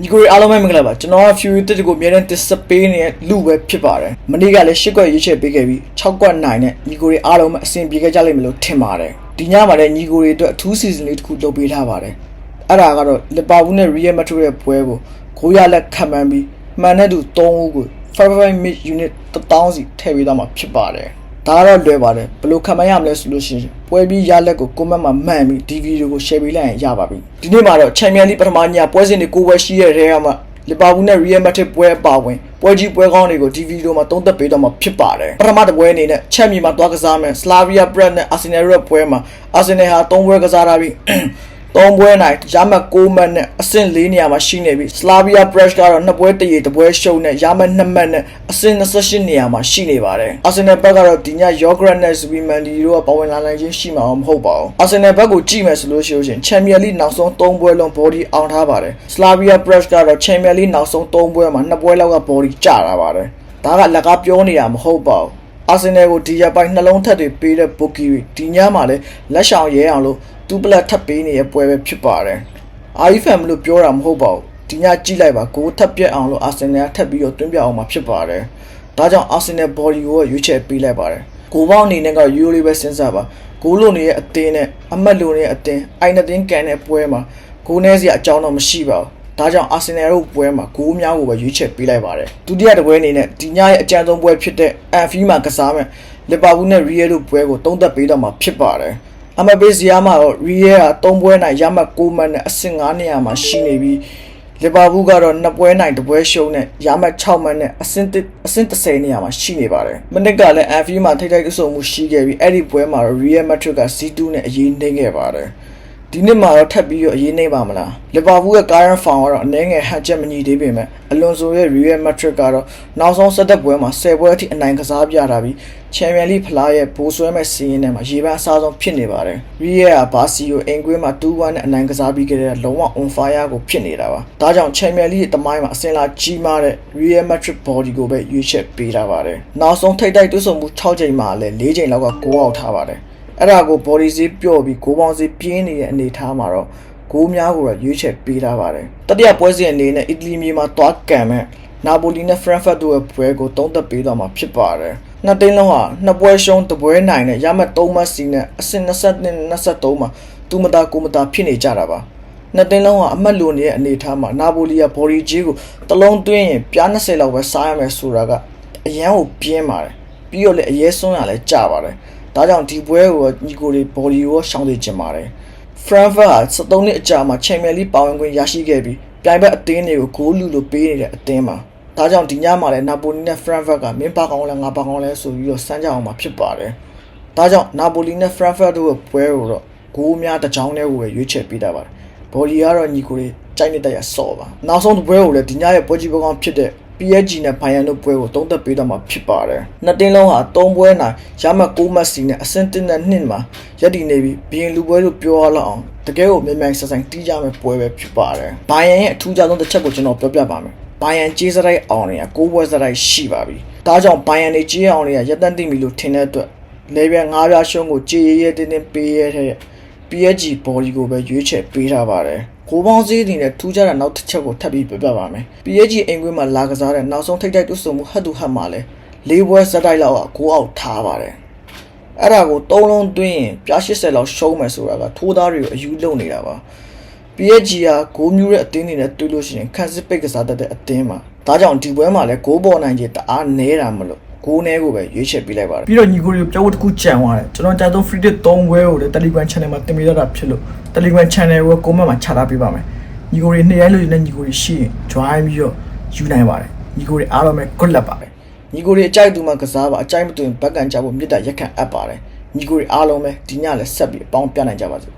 ညီကိုအားလုံးပဲမင်္ဂလာပါကျွန်တော်က Fury တက်ကိုအများနဲ့တစ်စပေးနေတဲ့လူပဲဖြစ်ပါတယ်မနေ့ကလည်း၈ကွက်ရွေးချယ်ပေးခဲ့ပြီး6ကွက်နိုင်နဲ့ညီကိုအားလုံးပဲအဆင်ပြေခဲ့ကြလိမ့်မယ်လို့ထင်ပါတယ်ဒီညမှာလည်းညီကိုအတွက်အထူး season လေးတစ်ခုလုပ်ပေးထားပါတယ်အဲ့ဒါကတော့လီဗာပူးနဲ့ Real Madrid ရဲ့ပွဲကို9ရလက်ခံမှန်းပြီးမှန်တဲ့သူ3ဦးကို5 mid unit 1000စီထည့်ပေးသွားမှာဖြစ်ပါတယ်ဒါကတော့လွယ်ပါတယ်ဘယ်လိုခံမှန်းရမလဲဆိုလို့ရှိရင်ပွဲပြီးရလက်ကို comment မှာမှန်ပြီးဒီဗီဒီယိုကို share ပေးလိုက်ရင်ရပါပြီဒီနေ့မှာတော့ Champions League ပထမညပွဲစဉ်တွေ9ပွဲရှိတဲ့ထဲမှာလီဗာပူးနဲ့ Real Madrid ပွဲအပါဝင်ပွဲကြီးပွဲကောင်းတွေကိုဒီဗီဒီယိုမှာသုံးသပ်ပေးတော့မှာဖြစ်ပါတယ်ပထမတစ်ပွဲအနေနဲ့ချက်မြေမှာတွားကစားမယ် Slavia Prague နဲ့ Arsenal ရဲ့ပွဲမှာ Arsenal ဟာ3ပွဲကစားထားပြီး3ပွဲနိုင်ရမှတ်6မှတ်နဲ့အဆင့်4နေရာမှာရှိနေပြီး Slavia Prague ကတော့2ပွဲတရေတစ်ပွဲရှုံးနဲ့ရမှတ်2မှတ်နဲ့အဆင့်28နေရာမှာရှိနေပါတယ်။ Arsenal ဘက်ကတော့ဒီည Yogret နဲ့ Zubimendi တို့ကပါဝင်လာနိုင်ခြင်းရှိမှာမဟုတ်ပါဘူး။ Arsenal ဘက်ကိုကြည့်မယ်ဆိုလို့ရှိရင် Champions League နောက်ဆုံး3ပွဲလုံး body အောင်ထားပါတယ်။ Slavia Prague ကတော့ Champions League နောက်ဆုံး3ပွဲမှာ2ပွဲလောက်က body ကျတာပါတယ်။ဒါကလက်ကားပြောနေတာမဟုတ်ပါဘူး။ Arsenal ကိုဒီရက်ပိုင်းနှလုံးထက်တွေပေးတဲ့ Bookie ဒီညမှာလည်းလက်ရှောင်ရဲအောင်လို့တူပလက်ထပ်ပေးနေတဲ့ပွဲပဲဖြစ်ပါတယ်။ IFM လို့ပြောတာမဟုတ်ပါဘူး။ဒီညကြည့်လိုက်ပါဂိုးထပ်ပြက်အောင်လို့ Arsenal ထပ်ပြီးတော့တွင်းပြအောင်မှာဖြစ်ပါတယ်။ဒါကြောင့် Arsenal body ကိုရွေးချယ်ပေးလိုက်ပါတယ်။ဂိုးပေါင်းအနေနဲ့ကယူရိုလေးပဲစဉ်းစားပါ။ဂိုးလိုနေတဲ့အသင်းနဲ့အမတ်လိုနေတဲ့အသင်းအိုင်နတင်းကန်တဲ့ပွဲမှာဂိုးနည်းစရာအကြောင်းတော့မရှိပါဘူး။ဒါကြောင့် Arsenal တို့ပွဲမှာဂိုးများကိုပဲရွေးချယ်ပေးလိုက်ပါတယ်။ဒုတိယတစ်ပွဲအနေနဲ့ဒီညရဲ့အကြံဆုံးပွဲဖြစ်တဲ့ Anfield မှာကစားမယ်လီဗာပူးနဲ့ Real တို့ပွဲကိုသုံးသပ်ပေးတော့မှာဖြစ်ပါတယ်။အမဘေးစီယာမှာတော့ Real က3ပွဲနိုင်ရမှတ်6မှတ်နဲ့အဆင့်9နေရာမှာရှိနေပြီးလီဗာပူးကတော့2ပွဲနိုင်2ပွဲရှုံးနဲ့ရမှတ်6မှတ်နဲ့အဆင့်10နေရာမှာရှိနေပါတယ်။မနစ်ကလည်း Anfield မှာထိပ်တိုက်အဆုံမှုရှိခဲ့ပြီးအဲ့ဒီပွဲမှာတော့ Real Madrid က C2 နဲ့အရေးနှိမ့်ခဲ့ပါတယ်။ဒီနေ့မှာတော့ထပ်ပြီးတော့အရေးနှိမ့်ပါမလားလီဗာပူးရဲ့ current form ကတော့အနေငယ်ဟန်ချက်မညီသေးပေမဲ့အလွန်ဆိုရဲ့ Real Madrid ကတော့နောက်ဆုံး17ပွဲမှာ10ပွဲအထိအနိုင်ကစားပြတာပြီး Champions League ဖလားရဲ့ဘိုးဆွဲမဲ့စီးရင်ထဲမှာရေပန်းအစားဆုံးဖြစ်နေပါတယ် Real ကဘာစီကိုအင်ကွင်းမှာ2-1နဲ့အနိုင်ကစားပြီးခဲ့တဲ့လုံးဝ on fire ကိုဖြစ်နေတာပါဒါကြောင့် Champions League တမိုင်းမှာအစင်လာကြီးမားတဲ့ Real Madrid body ကိုပဲရွေးချယ်ပေးထားပါတယ်နောက်ဆုံးထိပ်တိုက်တွေ့ဆုံမှု6ချိန်မှာလည်း4ချိန်လောက်ကဂိုးအောက်ထားပါတယ်အဲ့ဒါကို body ဈေးပျော့ပြီးဂိုးပေါင်းဈေးပြင်းနေတဲ့အနေထားမှာတော့ဂိုးများကိုရွေးချယ်ပေးထားပါတယ်တတိယပွဲစဉ်အနေနဲ့အီတလီမြေမှာတွားကန်မဲ့နာပိုလီနဲ့ Frankfurt တို့ရဲ့ပွဲကိုသုံးသပ်ပေးသွားမှာဖြစ်ပါတယ်နှစ်သိန်းလုံးဟာနှစ်ပွဲရှုံးတစ်ပွဲနိုင်နဲ့ရမှတ်3မှတ်စီနဲ့အဆင့်22-23မှာသူမတာကိုမတာဖြစ်နေကြတာပါနှစ်သိန်းလုံးဟာအမှတ်လိုနေတဲ့အနေထားမှာနာပိုလီက body ကြီးကိုတလုံးသွင်းရင်ပြား20လောက်ပဲစားရမယ်ဆိုတာကအရန်ကိုပြင်းပါတယ်ပြီးတော့လည်းအရေးဆုံးရလဲကြပါတယ်ဒါကြောင့်ဒီပွဲကိုညီကိုတွေ body ကိုရှောင်းသိချင်ပါတယ် Frankfurt ဟာ73နှစ်အကြာမှာ Champions League ပါဝင်ခွင့်ရရှိခဲ့ပြီးပြိုင်ဘက်အသင်းတွေကိုဂိုးလူလိုပေးနေတဲ့အသင်းမှာဒါကြောင့်ဒီညမှာလည်းနာပိုလီနဲ့ Frankfurt ကမင်းပါကောင်းလဲငါပါကောင်းလဲဆိုပြီးတော့စမ်းကြအောင်မှာဖြစ်ပါတယ်ဒါကြောင့်နာပိုလီနဲ့ Frankfurt တို့ရဲ့ပွဲကိုတော့ဂိုးများတစ်ကြောင်းတည်းကိုပဲရွေးချယ်ပေးတာပါတယ် body ကတော့ညီကိုတွေကြိုက်နေတဲ့ရဆော့ပါနောက်ဆုံးတစ်ပွဲကိုလည်းဒီညရဲ့ပွဲကြီးပွဲကောင်းဖြစ်တဲ့ PSG နဲ့ Bayern တို့ပွဲကိုသုံးသပ်ပေးတော့မှာဖြစ်ပါတယ်နှစ်တင်းလုံးဟာ3ပွဲနိုင်ရမှတ်6မှတ်စီနဲ့အဆင့်1နဲ့2မှာရပ်တည်နေပြီးဘီရင်လူပွဲတို့ပြောရလောက်အောင်တကယ်ကိုမြန်မြန်ဆန်ဆန်တီးကြမယ့်ပွဲပဲဖြစ်ပါတယ် Bayern ရဲ့အထူးခြားဆုံးတစ်ချက်ကိုကျွန်တော်ပြောပြပါမယ် Bayern ကြေးစရိုက်အောင်တွေက6ပွဲစရိုက်ရှိပါပြီဒါကြောင့် Bayern တွေကြေးအောင်တွေကရက်တန့်သိပြီလို့ထင်တဲ့အတွက်လေပြ9ပြားရှုံးကိုကြေးရဲတင်းတင်းပေးရတဲ့ PSG body ကိုပဲရွေးချယ်ပေးထားပါတယ်ကိုပေါင်းစည်းတင်နဲ့ထူးခြားတဲ့နောက်တစ်ချက်ကိုထပ်ပြီးပြပြပါမယ် PSG အိမ်ကွင်းမှာလာကစားတဲ့နောက်ဆုံးထိပ်တိုက်တွေ့ဆုံမှုဟတ်တူဟတ်မှာလဲ၄ပွဲစတိုက်လောက်ကဂိုးအောက်ထားပါတယ်အဲ့ဒါကို3လုံးသွင်းရင်ပြား80လောက်ရှုံးမယ်ဆိုတာကထိုးသားတွေကိုအယူလုံနေတာပါ PSG ကဂိုးမျိုးတဲ့အသင်းတွေနဲ့တွေ့လို့ရှိရင်ခန့်စစ်ပိတ်ကစားတတ်တဲ့အသင်းမှာဒါကြောင့်ဒီပွဲမှာလဲဂိုးပေါ်နိုင်ခြင်းတအားနဲတာမလို့ဂိုးနဲကိုပဲရွေးချယ်ပေးလိုက်ပါတယ်ပြီးတော့ညီကိုတွေကိုပြောဖို့တစ်ခုကြံသွားတယ်ကျွန်တော်ကြာဆုံး free 3ပွဲကိုလည်း Telegram channel မှာတင်ပေးတာဖြစ်လို့ Telegram channel ကို comment မှာချထားပေးပါမယ်ညီကိုတွေနေ့တိုင်းလို့နေတဲ့ညီကိုတွေရှိရင် join ပြီးတော့ယူနိုင်ပါတယ်ညီကိုတွေအားလုံးပဲ good luck ပါပဲညီကိုတွေအကြိုက်သူမှကစားပါအကြိုက်မတူရင်ဘက်ကန်ကြဖို့မြစ်တာရက်ခံအပ်ပါတယ်ညီကိုတွေအားလုံးပဲဒီညလည်းဆက်ပြီးအပေါင်းပြနိုင်ကြပါစေ